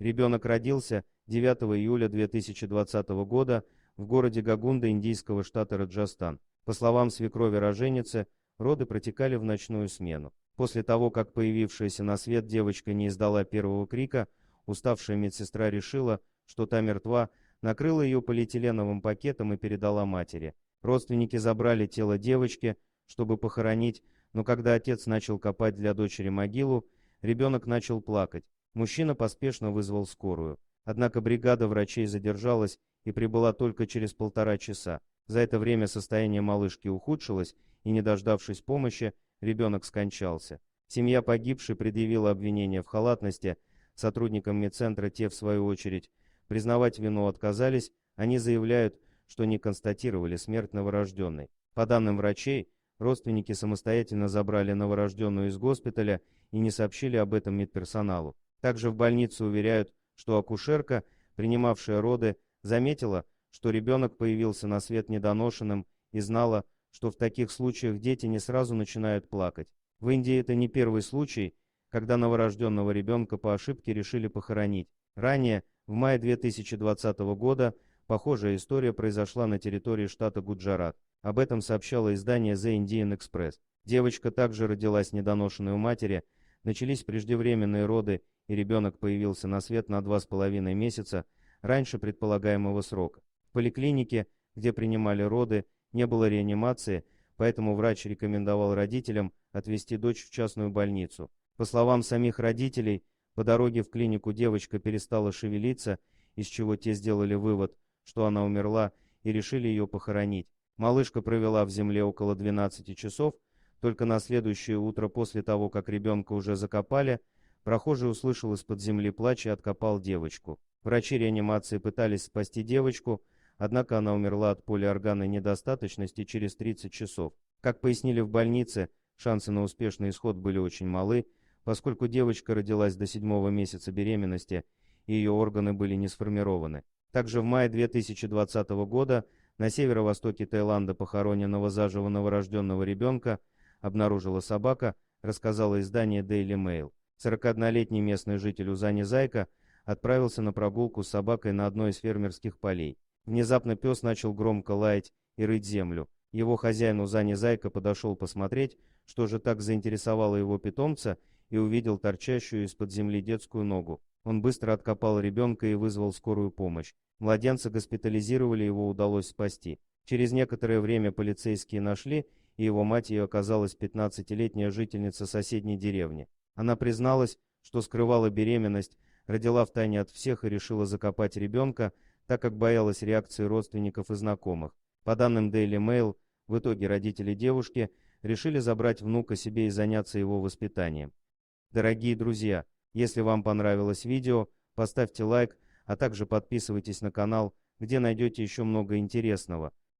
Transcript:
Ребенок родился 9 июля 2020 года в городе Гагунда индийского штата Раджастан. По словам свекрови роженицы, роды протекали в ночную смену. После того, как появившаяся на свет девочка не издала первого крика, уставшая медсестра решила, что та мертва, накрыла ее полиэтиленовым пакетом и передала матери. Родственники забрали тело девочки, чтобы похоронить, но когда отец начал копать для дочери могилу, ребенок начал плакать. Мужчина поспешно вызвал скорую. Однако бригада врачей задержалась и прибыла только через 1,5 часа. За это время состояние малышки ухудшилось, и, не дождавшись помощи, ребенок скончался. Семья погибшей предъявила обвинение в халатности. Сотрудникам медцентра те, в свою очередь, признавать вину отказались. Они заявляют, что не констатировали смерть новорожденной. По данным врачей, родственники самостоятельно забрали новорожденную из госпиталя и не сообщили об этом медперсоналу. Также в больнице уверяют, что акушерка, принимавшая роды, заметила, что ребенок появился на свет недоношенным и знала, что в таких случаях дети не сразу начинают плакать. В Индии это не первый случай, когда новорожденного ребенка по ошибке решили похоронить. Ранее, в мае 2020 года, похожая история произошла на территории штата Гуджарат. Об этом сообщало издание The Indian Express. Девочка также родилась недоношенной у матери, начались преждевременные роды, и ребенок появился на свет на 2,5 месяца раньше предполагаемого срока. В поликлинике, где принимали роды, не было реанимации, поэтому врач рекомендовал родителям отвезти дочь в частную больницу. По словам самих родителей, по дороге в клинику девочка перестала шевелиться, из чего те сделали вывод, что она умерла, и решили ее похоронить. Малышка провела в земле около 12 часов, только на следующее утро после того, как ребенка уже закопали, прохожий услышал из-под земли плач и откопал девочку. Врачи реанимации пытались спасти девочку, однако она умерла от полиорганной недостаточности через 30 часов. Как пояснили в больнице, шансы на успешный исход были очень малы, поскольку девочка родилась до 7-го месяца беременности, и ее органы были не сформированы. Также в мае 2020 года на северо-востоке Таиланда похороненного заживо новорожденного ребенка обнаружила собака, рассказала издание Daily Mail. 41-летний местный житель Узани Зайка отправился на прогулку с собакой на одно из фермерских полей. Внезапно пес начал громко лаять и рыть землю. Его хозяин Узани Зайка подошел посмотреть, что же так заинтересовало его питомца, и увидел торчащую из-под земли детскую ногу. Он быстро откопал ребенка и вызвал скорую помощь. Младенца госпитализировали, его удалось спасти. Через некоторое время полицейские нашли, и его матерью оказалась 15-летняя жительница соседней деревни. Она призналась, что скрывала беременность, родила втайне от всех и решила закопать ребенка, так как боялась реакции родственников и знакомых. По данным Daily Mail, в итоге родители девушки решили забрать внука себе и заняться его воспитанием. Дорогие друзья, если вам понравилось видео, поставьте лайк, а также подписывайтесь на канал, где найдете еще много интересного.